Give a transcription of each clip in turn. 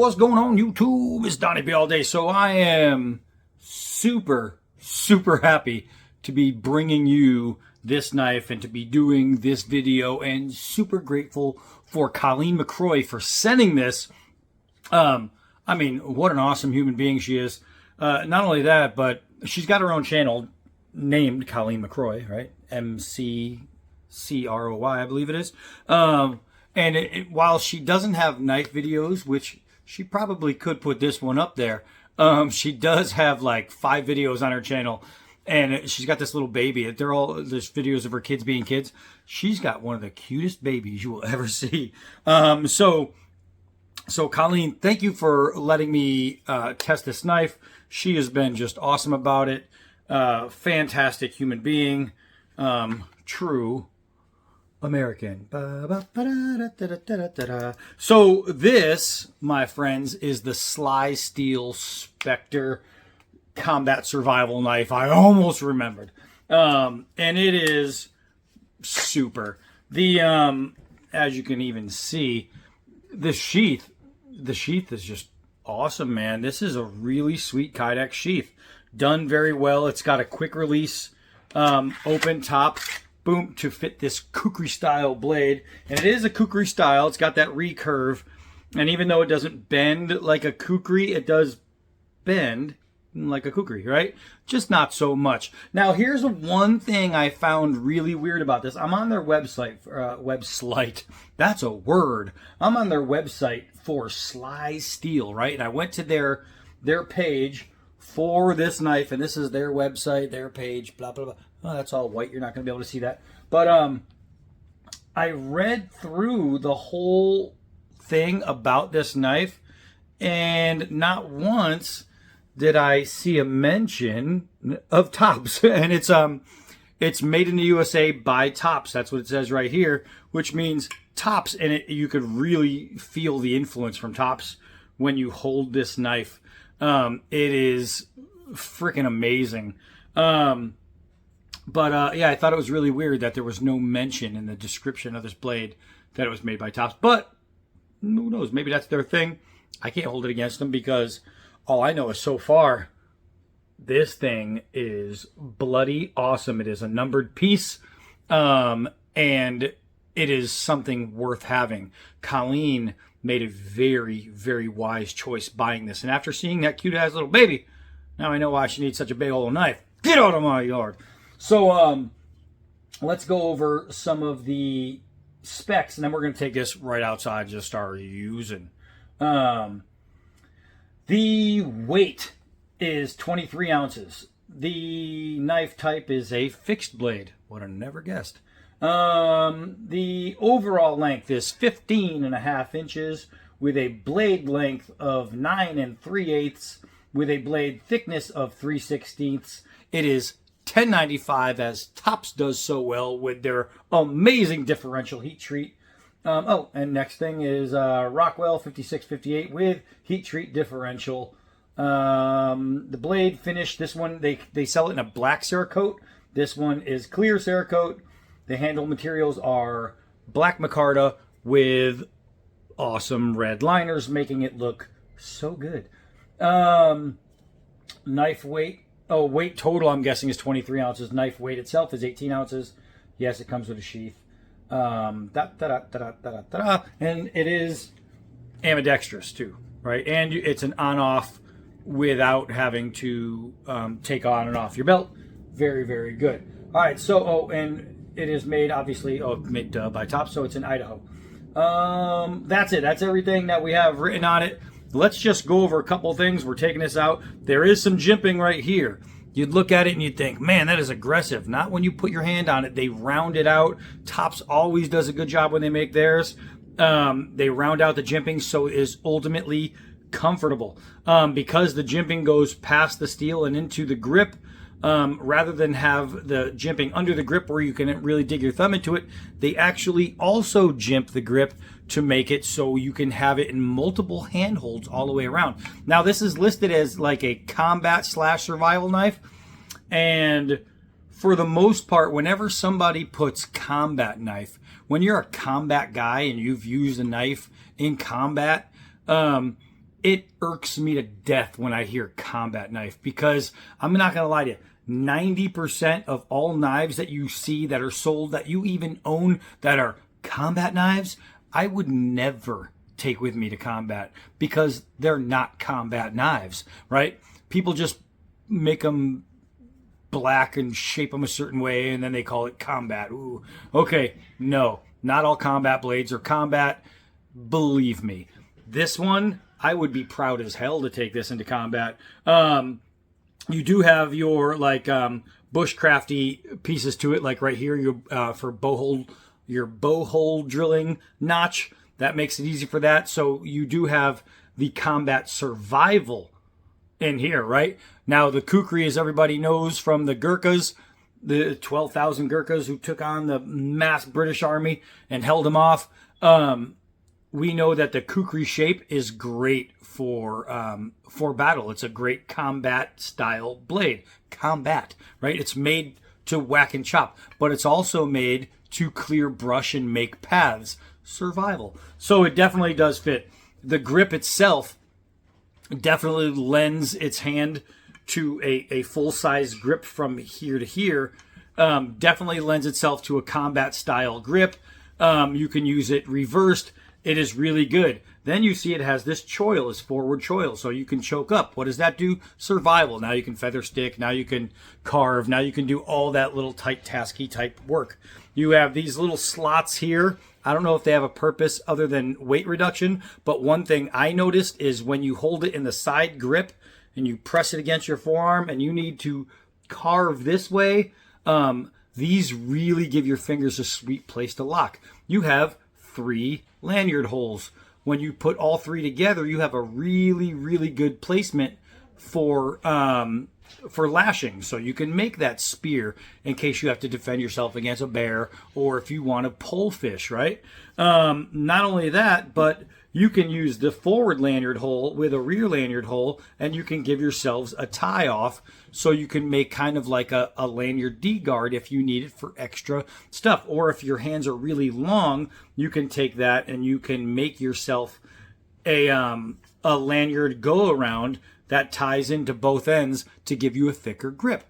what's going on YouTube? It's Donnie B all day. So I am super happy to be bringing you this knife and to be doing this video, and super grateful for Coleen McCrory for sending this. I mean, what an awesome human being she is. Not only that, but she's got her own channel named Coleen McCrory, right? MCCROY, I believe it is. And while she doesn't have knife videos, which she probably could put this one up there, she does have like 5 videos on her channel. And she's got this little baby. There's videos of her kids being kids. She's got one of the cutest babies you will ever see. So Coleen, thank you for letting me test this knife. She has been just awesome about it. Fantastic human being. True American. So this, my friends, is the Slysteel Spectre combat survival knife. I almost remembered. And it is super. As you can even see, the sheath is just awesome, man. This is a really sweet Kydex sheath. Done very well. It's got a quick release, open top, boom, to fit this kukri style blade. And it is a kukri style. It's got that recurve. And even though it doesn't bend like a kukri, it does bend like a kukri, right? Just not so much. Now, here's one thing I found really weird about this. I'm on their website. That's a word. I'm on their website for Slysteel, right? And I went to their page for this knife, and this is their website, their page, blah, blah, blah. Oh, that's all white. You're not going to be able to see that. But I read through the whole thing about this knife, and not once did I see a mention of Tops. And it's made in the USA by Tops. That's what it says right here, which means Tops. And you could really feel the influence from Tops when you hold this knife. It is freaking amazing. But yeah, I thought it was really weird that there was no mention in the description of this blade that it was made by Tops. But who knows? Maybe that's their thing. I can't hold it against them because all I know is so far, this thing is bloody awesome. It is a numbered piece, and it is something worth having. Coleen made a very wise choice buying this. And after seeing that cute-ass little baby, now I know why she needs such a big old knife. Get out of my yard. So let's go over some of the specs, and then we're going to take this right outside and just start using. The weight is 23 ounces. The knife type is a fixed blade. Would have never guessed. The overall length is 15.5 inches with a blade length of 9 3/8 with a blade thickness of 3/16. It is $10.95, as Tops does so well with their amazing differential heat treat. And next thing is Rockwell 5658 with heat treat differential. The blade finish, this one, they sell it in a black Cerakote. This one is clear Cerakote. The handle materials are black micarta with awesome red liners, making it look so good. Knife weight. Oh, weight total, I'm guessing, is 23 ounces. Knife weight itself is 18 ounces. Yes, it comes with a sheath. And it is ambidextrous too, right? And it's an on-off without having to take on and off your belt. Very good. All right, so, and it is made, obviously, made by Tops, so it's in Idaho. That's it. That's everything that we have written on it. Let's just go over a couple things. We're taking this out. There is some jimping right here. You'd look at it and you'd think, man, that is aggressive. Not when you put your hand on it. They round it out. Tops always does a good job when they make theirs. They round out the jimping so it is ultimately comfortable. Because the jimping goes past the steel and into the grip, rather than have the jimping under the grip where you can really dig your thumb into it, they actually also jimp the grip to make it so you can have it in multiple handholds all the way around. Now, this is listed as like a combat / survival knife, and for the most part, whenever somebody puts combat knife, when you're a combat guy and you've used a knife in combat, it irks me to death when I hear combat knife, because I'm not going to lie to you. 90% of all knives that you see that are sold, that you even own, that are combat knives, I would never take with me to combat, because they're not combat knives, right? People just make them black and shape them a certain way, and then they call it combat. Ooh, okay, no, not all combat blades are combat. Believe me, this one, I would be proud as hell to take this into combat. You do have your bushcrafty pieces to it, like right here, for your bow hole drilling notch. That makes it easy for that. So you do have the combat survival in here, right? Now the kukri, as everybody knows from the Gurkhas, the 12,000 Gurkhas who took on the mass British army and held them off. We know that the kukri shape is great for battle. It's a great combat style blade. Combat, right? It's made to whack and chop, but it's also made to clear brush and make paths. Survival. So it definitely does fit. The grip itself definitely lends its hand to a full-size grip from here to here. Definitely lends itself to a combat style grip. You can use it reversed. It is really good. Then you see it has this choil, this forward choil, so you can choke up. What does that do? Survival. Now you can feather stick. Now you can carve. Now you can do all that little tight, tasky type work. You have these little slots here. I don't know if they have a purpose other than weight reduction, but one thing I noticed is when you hold it in the side grip and you press it against your forearm and you need to carve this way, these really give your fingers a sweet place to lock. You have 3 lanyard holes. When you put all 3 together, you have a really, really good placement for lashing. So you can make that spear in case you have to defend yourself against a bear, or if you want to pole fish, right? Not only that, but you can use the forward lanyard hole with a rear lanyard hole, and you can give yourselves a tie off, so you can make kind of like a lanyard D-guard if you need it for extra stuff. Or if your hands are really long, you can take that and you can make yourself a lanyard go around that ties into both ends to give you a thicker grip.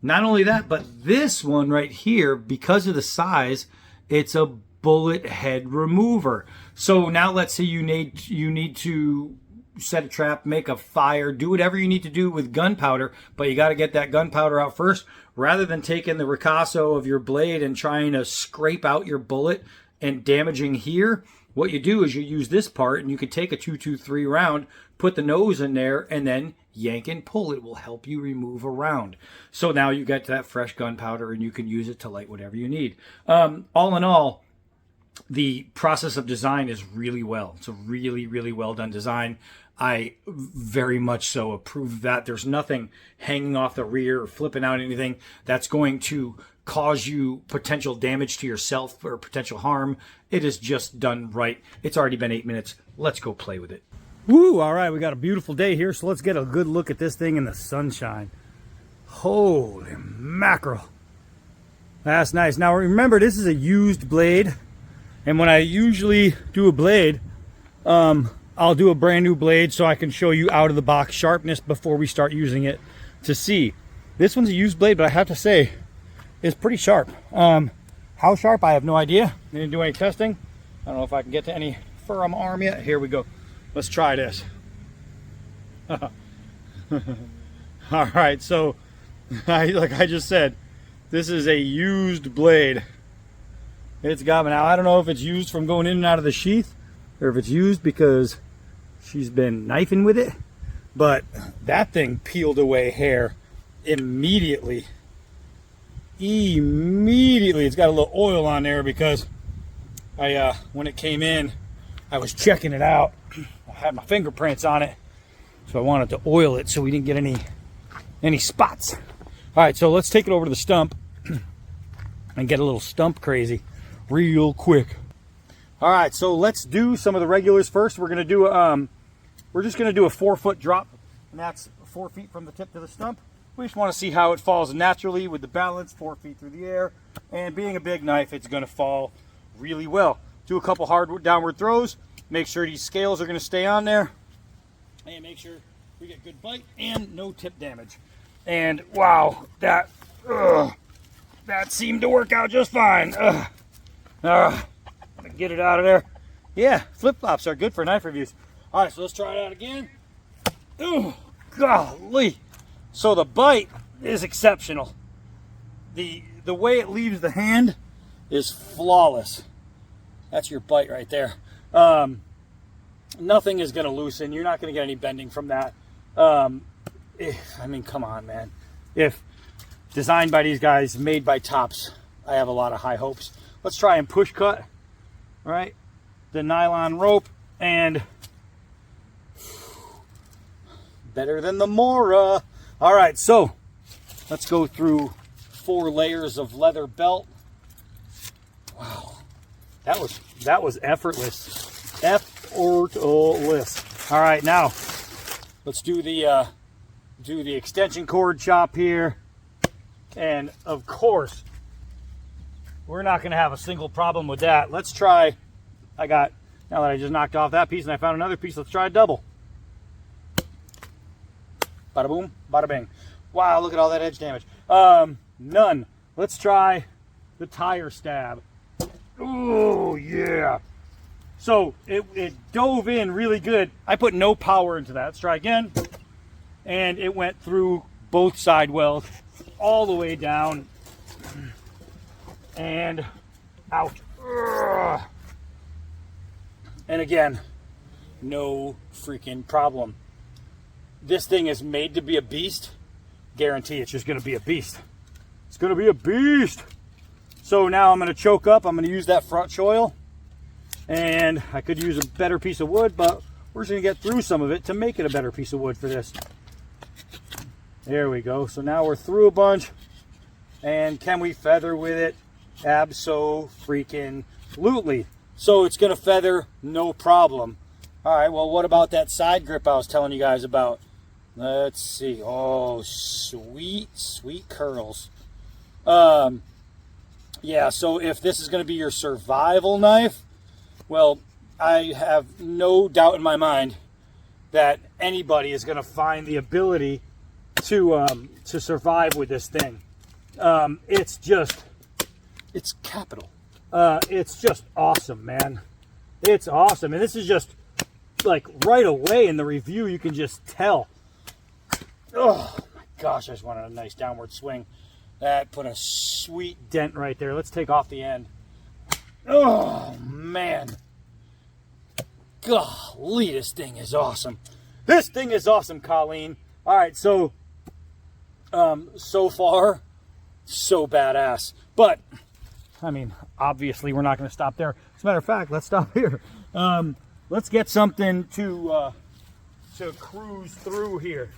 Not only that, but this one right here, because of the size, it's a bullet head remover. So now let's say you need to set a trap, make a fire, do whatever you need to do with gunpowder, but you got to get that gunpowder out first. Rather than taking the ricasso of your blade and trying to scrape out your bullet and damaging here, what you do is you use this part, and you can take a 223 round, put the nose in there, and then yank and pull. It will help you remove a round. So now you get that fresh gunpowder, and you can use it to light whatever you need. All in all, the process of design is really well. It's a really, really well done design. I very much so approve of that. There's nothing hanging off the rear or flipping out anything that's going to cause you potential damage to yourself or potential harm. It is just done right. It's already been 8 minutes. Let's go play with it. Woo! All right, we got a beautiful day here, so let's get a good look at this thing in the sunshine. Holy mackerel. That's nice. Now remember, this is a used blade, and when I usually do a blade, I'll do a brand new blade so I can show you out of the box sharpness before we start using it to see. This one's a used blade, but I have to say, it's pretty sharp. How sharp, I have no idea. I didn't do any testing. I don't know if I can get to any fur on my arm yet. Here we go. Let's try this. All right, so like I just said, this is a used blade. It's got me now. I don't know if it's used from going in and out of the sheath, or if it's used because she's been knifing with it, but that thing peeled away hair immediately. It's got a little oil on there because when it came in, I was checking it out. I had my fingerprints on it, so I wanted to oil it so we didn't get any spots. All right, so let's take it over to the stump and get a little stump crazy real quick. All right, so let's do some of the regulars first. We're gonna do we're just gonna do a 4-foot drop, and that's 4 feet from the tip to the stump. We just want to see how it falls naturally with the balance, 4 feet through the air, and being a big knife, it's gonna fall really well. Do a couple hard downward throws. Make sure these scales are gonna stay on there. and make sure we get good bite and no tip damage. And wow, that seemed to work out just fine. Get it out of there. Yeah, flip-flops are good for knife reviews. All right, so let's try it out again. Oh, golly. So the bite is exceptional. The way it leaves the hand is flawless. That's your bite right there. Nothing is going to loosen. You're not going to get any bending from that. I mean, come on, man. If designed by these guys, made by Tops, I have a lot of high hopes. Let's try and push cut. All right, the nylon rope, and better than the Mora. All right, so let's go through 4 layers of leather belt. Wow, that was effortless. Effortless. All right, now let's do the extension cord chop here, and of course we're not going to have a single problem with that. Let's try. Now that I just knocked off that piece and I found another piece, let's try a double. Bada boom, bada bing. Wow, look at all that edge damage. None. Let's try the tire stab. Oh, yeah. So it dove in really good. I put no power into that. Let's try again. And it went through both side wells all the way down and out. Ugh. And again, no freaking problem. This thing is made to be a beast. Guarantee it's just going to be a beast. It's going to be a beast. So now I'm going to choke up. I'm going to use that front choil. And I could use a better piece of wood, but we're just going to get through some of it to make it a better piece of wood for this. There we go. So now we're through a bunch. And can we feather with it? Abso-freaking-lutely. So it's going to feather, no problem. All right, well, what about that side grip I was telling you guys about? Let's see. Oh, sweet, sweet curls. Yeah, so if this is going to be your survival knife, well, I have no doubt in my mind that anybody is going to find the ability to survive with this thing. It's capital. It's just awesome, man. It's awesome. And this is just like right away in the review, you can just tell. Oh my gosh, I just wanted a nice downward swing. That put a sweet dent right there. Let's take off the end. Oh man. Golly, this thing is awesome. This thing is awesome, Coleen. All right, so far, so badass. But I mean, obviously, we're not going to stop there. As a matter of fact, let's stop here. Let's get something to cruise through here.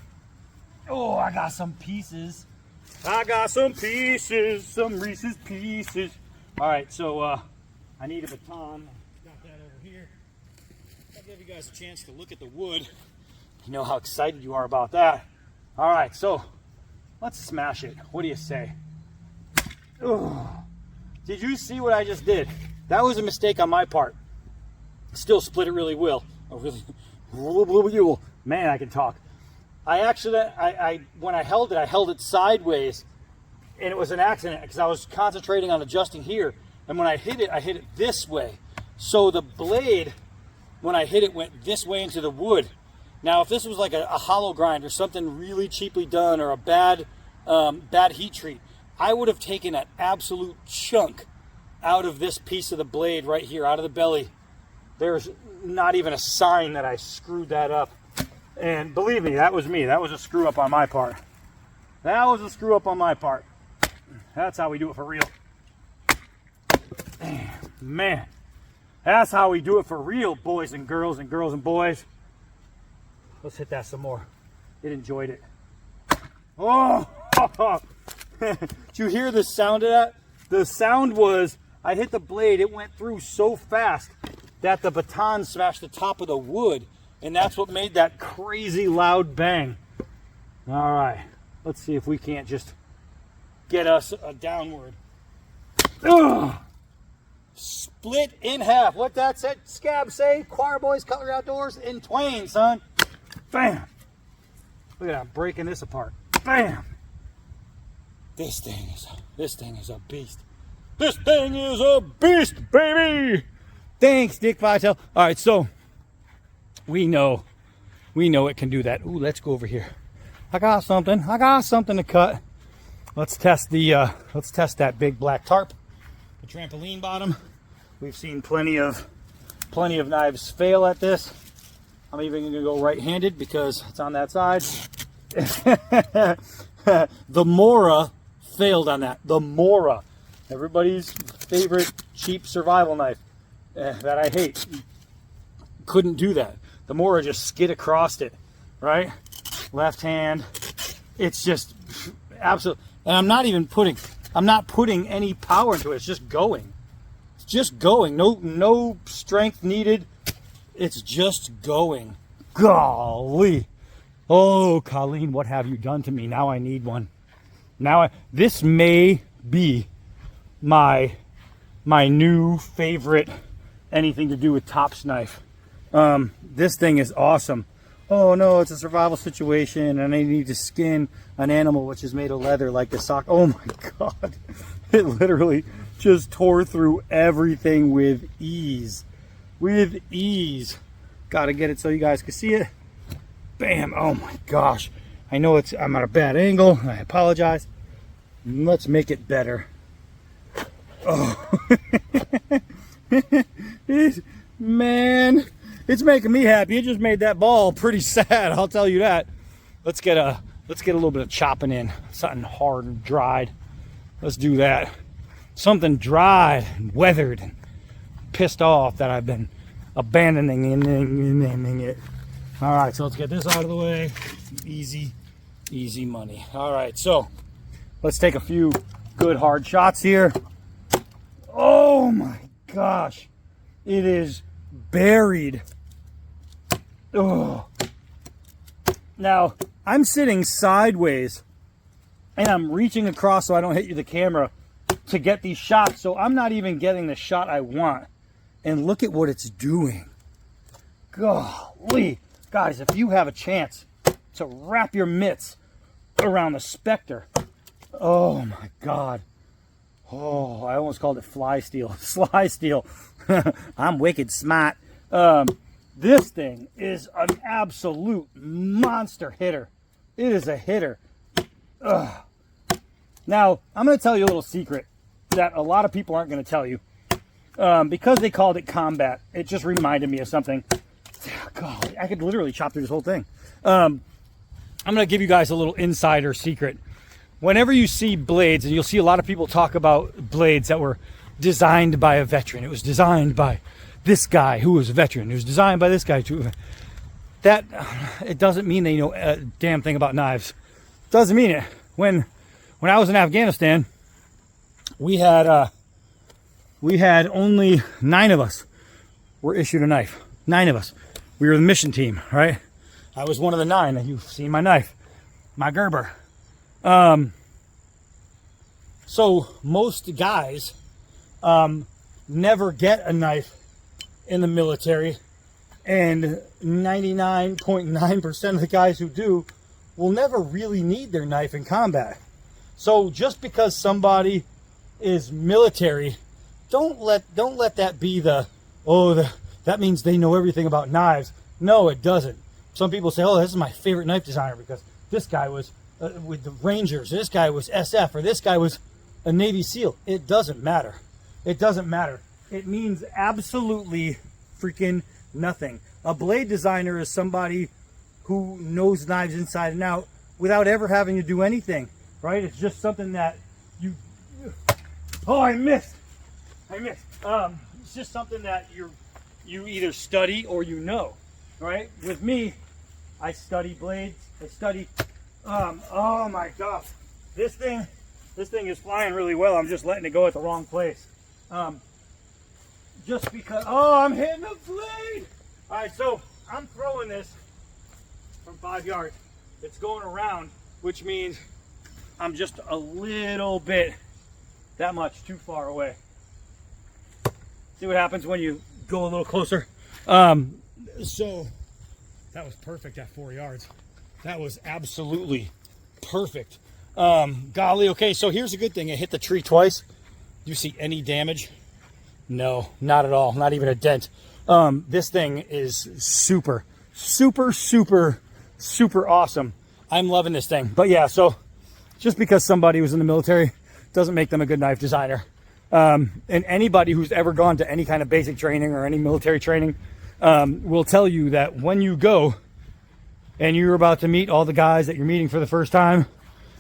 Oh, I got some pieces. I got some pieces, some Reese's Pieces. All right, so I need a baton. Got that over here. I'll give you guys a chance to look at the wood. You know how excited you are about that. All right, so let's smash it. What do you say? Oh. Did you see what I just did? That was a mistake on my part. Still split it really well. Man, I can talk. When I held it sideways, and it was an accident because I was concentrating on adjusting here. And when I hit it this way. So the blade, when I hit it, went this way into the wood. Now, if this was like a hollow grind or something really cheaply done or a bad heat treat, I would have taken an absolute chunk out of this piece of the blade right here, out of the belly. There's not even a sign that I screwed that up. And believe me, that was me. That was a screw up on my part. That was a screw up on my part. That's how we do it for real. Man, that's how we do it for real, boys and girls and boys. Let's hit that some more. It enjoyed it. Oh! Did you hear the sound of that? The sound was, I hit the blade, it went through so fast that the baton smashed the top of the wood, and that's what made that crazy loud bang. All right, let's see if we can't just get us a downward. Ugh. Split in half. What that said, Scab say, Choir Boys Cutlery Outdoors in twain, son. Bam. Look at that, I'm breaking this apart. Bam. This thing is a beast. This thing is a beast, baby. Thanks, Dick Vitale. All right, so we know it can do that. Ooh, let's go over here. I got something to cut. Let's test that big black tarp, the trampoline bottom. We've seen plenty of knives fail at this. I'm even gonna go right-handed because it's on that side. The Mora failed on that. The Mora, everybody's favorite cheap survival knife that I hate, couldn't do that. The Mora just skid across it, right? Left hand. It's just absolute. And I'm not putting any power into it. It's just going. It's just going. No strength needed. It's just going. Golly. Oh, Coleen, what have you done to me? Now I need one. This may be my new favorite anything to do with tops knife. This thing is awesome. Oh no, it's a survival situation and I need to skin an animal which is made of leather like the sock. Oh my God. It literally just tore through everything with ease. With ease. Gotta get it so you guys can see it. Bam. Oh my gosh. I know I'm at a bad angle. I apologize. Let's make it better. Oh. Man, it's making me happy. It just made that ball pretty sad, I'll tell you that. Let's get a little bit of chopping in. Something hard and dried. Let's do that. Something dried and weathered and pissed off that I've been abandoning it. All right, so let's get this out of the way. Easy money. All right, so let's take a few good hard shots here. Oh my gosh, it is buried. Oh. Now I'm sitting sideways and I'm reaching across so I don't hit you the camera to get these shots, so I'm not even getting the shot I want. And look at what it's doing. Golly. Guys, if you have a chance to wrap your mitts around the Spectre, oh my God. Oh, I almost called it Slysteel. Slysteel. I'm wicked smart. This thing is an absolute monster hitter. It is a hitter. Ugh. Now, I'm going to tell you a little secret that a lot of people aren't going to tell you. Because they called it combat, it just reminded me of something. God, I could literally chop through this whole thing. I'm going to give you guys a little insider secret. Whenever you see blades, and you'll see a lot of people talk about blades that were designed by a veteran. It was designed by this guy who was a veteran. It was designed by this guy too. That, it doesn't mean they know a damn thing about knives. Doesn't mean it. When I was in Afghanistan, we had only 9 of us were issued a knife. 9 of us. We were the mission team, right? I was one of the 9, and you've seen my knife, my Gerber. So most guys never get a knife in the military, and 99.9% of the guys who do will never really need their knife in combat. So just because somebody is military, don't let that be that means they know everything about knives. No, it doesn't. Some people say, oh, this is my favorite knife designer because this guy was with the Rangers, this guy was SF, or this guy was a Navy SEAL. It doesn't matter. It doesn't matter. It means absolutely freaking nothing. A blade designer is somebody who knows knives inside and out without ever having to do anything, right? It's just something that you... Oh, I missed. It's just something that you either study or you know, right? With me, I study blades. I study. Oh my gosh, this thing is flying really well. I'm just letting it go at the wrong place. Just because. Oh, I'm hitting the blade. All right, so I'm throwing this from 5 yards. It's going around, which means I'm just a little bit, that much too far away. See what happens when you go a little closer. So That was perfect at 4 yards. That was absolutely perfect. Golly, okay, so here's a good thing. It hit the tree twice. Do you see any damage? No, not at all. Not even a dent. This thing is super, super, super, super awesome. I'm loving this thing. But yeah, so just because somebody was in the military doesn't make them a good knife designer. And anybody who's ever gone to any kind of basic training or any military training will tell you that when you go and you're about to meet all the guys that you're meeting for the first time,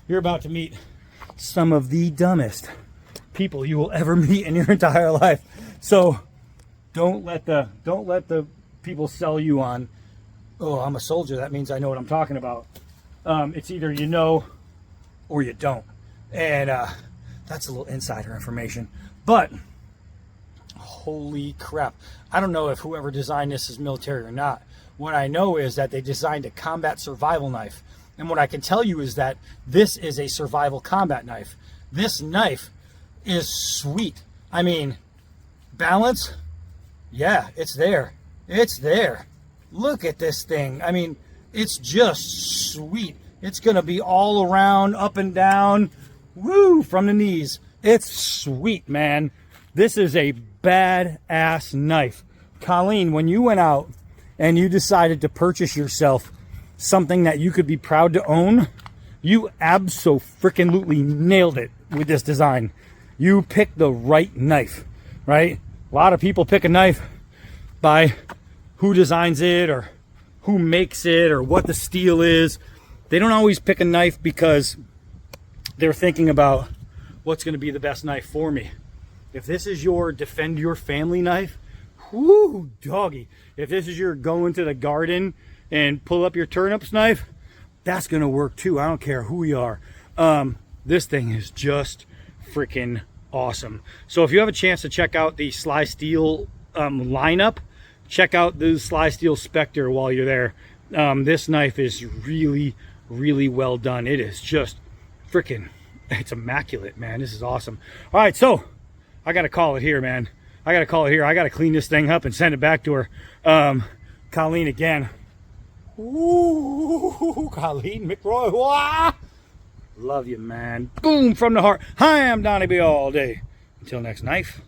you're about to meet some of the dumbest people you will ever meet in your entire life. So don't let the people sell you on, oh, I'm a soldier, that means I know what I'm talking about. It's either you know or you don't. And that's a little insider information. But holy crap, I don't know if whoever designed this is military or not. What I know is that they designed a combat survival knife. And what I can tell you is that this is a survival combat knife. This knife is sweet. I mean, balance, yeah, it's there. It's there. Look at this thing. I mean, it's just sweet. It's going to be all around, up and down, woo, from the knees. It's sweet, man. This is a badass knife. Coleen, when you went out and you decided to purchase yourself something that you could be proud to own, you abso-freaking-lutely nailed it with this design. You picked the right knife, right? A lot of people pick a knife by who designs it or who makes it or what the steel is. They don't always pick a knife because they're thinking about what's going to be the best knife for me. If this is your defend your family knife, whoo, doggy. If this is your go into the garden and pull up your turnips knife, that's going to work too. I don't care who you are. This thing is just freaking awesome. So if you have a chance to check out the Slysteel lineup, check out the Slysteel Spectre while you're there. This knife is really, really well done. It is just freaking, it's immaculate, man. This is awesome. All right, so I got to call it here, man. I got to call it here. I got to clean this thing up and send it back to her. Coleen again. Ooh, Coleen McCrory. Wah! Love you, man. Boom, from the heart. Hi, I'm Donnie B all day. Until next knife.